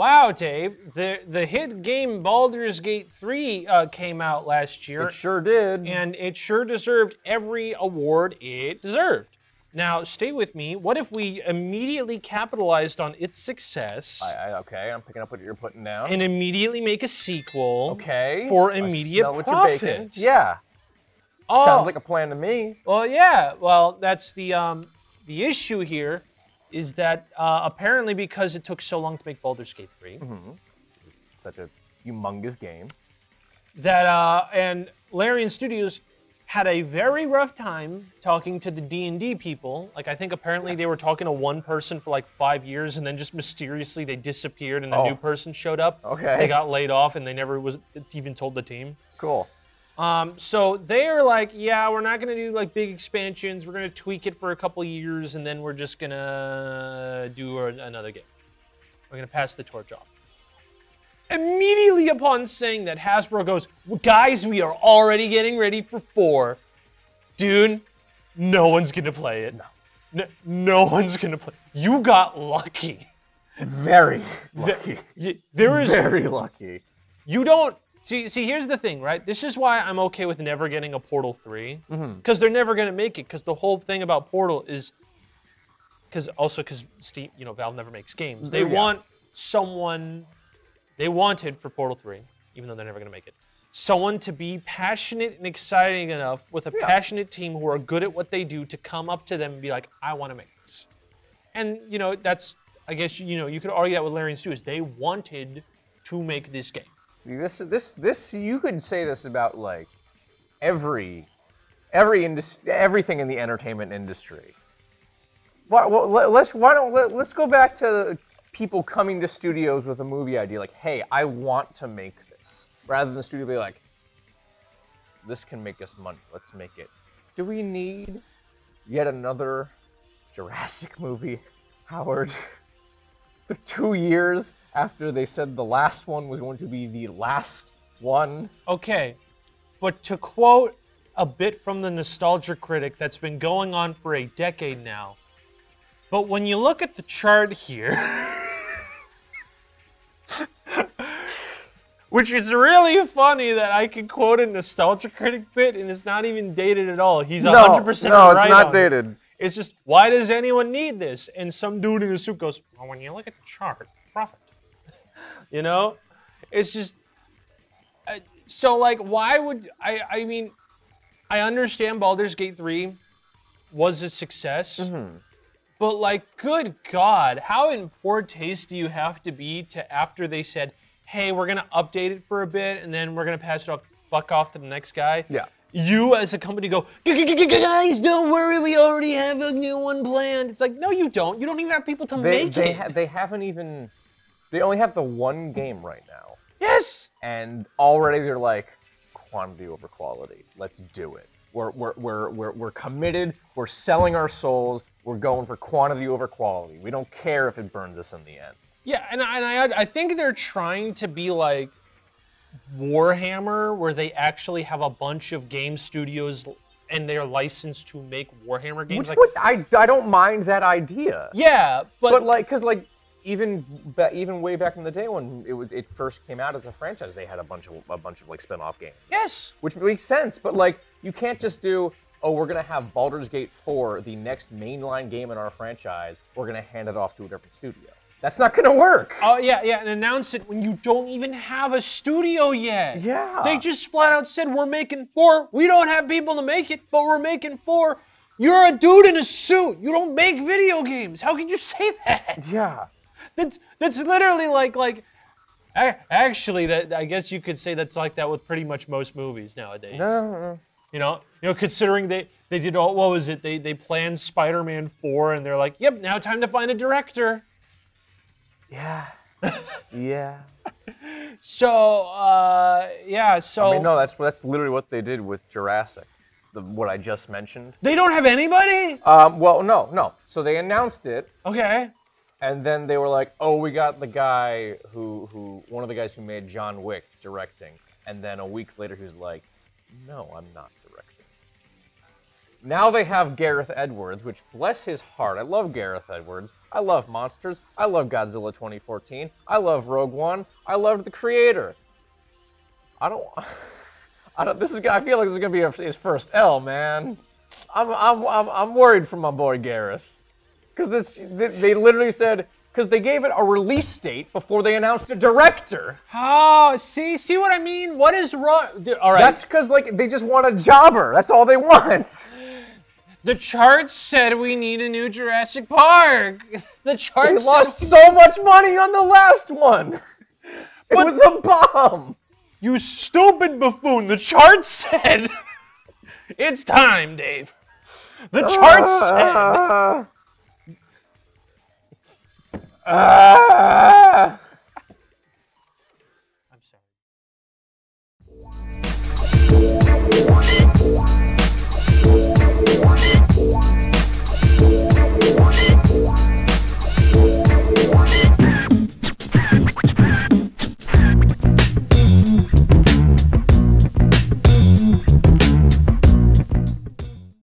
Wow, Dave, the hit game Baldur's Gate 3 came out last year. It sure did. And it sure deserved every award it deserved. Now, stay with me. What if we immediately capitalized on its success? Okay, I'm picking up what you're putting down. And immediately make a sequel. Okay. For immediate profit. Yeah. Oh, sounds like a plan to me. Well, yeah. Well, that's the issue here. Is that apparently because it took so long to make Baldur's Gate 3. Such a humongous game. That, and Larian Studios had a very rough time talking to the D&D people. Like, I think apparently they were talking to one person for like 5 years, and then just mysteriously they disappeared and a new person showed up. Okay. They got laid off, and they never was even told the team. Cool. So they're like, yeah, we're not gonna do like big expansions. We're gonna tweak it for a couple years, and then we're just gonna do another game. We're gonna pass the torch off. Immediately upon saying that, Hasbro goes, well, guys, we are already getting ready for 4. Dude, no one's gonna play it. No one's gonna play. You got lucky. Very lucky. Very lucky. You don't. See, here's the thing, right? This is why I'm okay with never getting a Portal 3. Because they're never going to make it. Because the whole thing about Portal is... Because Steam, Valve never makes games. They want someone... They wanted for Portal 3, even though they're never going to make it, someone to be passionate and exciting enough with a passionate team who are good at what they do to come up to them and be like, I want to make this. And, that's... I guess, you could argue that with Larian Studios. They wanted to make this game. See, this you could say this about like everything in the entertainment industry. Let's go back to people coming to studios with a movie idea, like, hey, I want to make this, rather than the studio be like, this can make us money, let's make it. Do we need yet another Jurassic movie, Howard? 2 years after they said the last one was going to be the last one. Okay, but to quote a bit from the Nostalgia Critic that's been going on for a decade now, but when you look at the chart here, which is really funny that I can quote a Nostalgia Critic bit and it's not even dated at all. He's 100% right. No, it's not dated. It's just, why does anyone need this? And some dude in a suit goes, well, when you look at the chart, profit. It's just, so like, why would, I mean, I understand Baldur's Gate 3 was a success, but like, good God, how in poor taste do you have to be to, after they said, hey, we're gonna update it for a bit, and then we're gonna pass it off, fuck off to the next guy? Yeah. You as a company go, guys, don't worry, we already have a new one planned. It's like, no, you don't. You don't even have people to make it. They haven't even, they only have the one game right now. Yes! And already they're like, quantity over quality. Let's do it. We're committed, we're selling our souls, we're going for quantity over quality. We don't care if it burns us in the end. Yeah, and I think they're trying to be like Warhammer, where they actually have a bunch of game studios and they're licensed to make Warhammer games. I don't mind that idea. Yeah, but like, cause like even way back in the day when it first came out as a franchise, they had a bunch of like spin-off games. Yes, which makes sense. But like, you can't just do, oh, we're gonna have Baldur's Gate 4, the next mainline game in our franchise. We're gonna hand it off to a different studio. That's not gonna work. Oh yeah, and announce it when you don't even have a studio yet. Yeah. They just flat out said, we're making 4. We don't have people to make it, but we're making 4. You're a dude in a suit. You don't make video games. How can you say that? Yeah. That's literally like actually, that I guess you could say that's like that with pretty much most movies nowadays. No. You know, considering they did all, what was it? They planned Spider-Man 4 and they're like, yep, now time to find a director. Yeah. Yeah. So, yeah, so... I mean, no, that's literally what they did with Jurassic, what I just mentioned. They don't have anybody? Well, no. So they announced it. Okay. And then they were like, oh, we got the guy one of the guys who made John Wick directing. And then a week later, he was like, no, I'm not directing. Now they have Gareth Edwards, which bless his heart. I love Gareth Edwards. I love Monsters. I love Godzilla 2014. I love Rogue One. I loved the creator. I feel like this is gonna be his first L, man. I'm worried for my boy Gareth, because they literally said, because they gave it a release date before they announced a director. Oh, see what I mean? What is wrong? Dude, all right. That's because they just want a jobber. That's all they want. The charts said we need a new Jurassic Park. The charts They lost so much money on the last one. It was a bomb. You stupid buffoon. The charts said it's time, Dave. The charts said.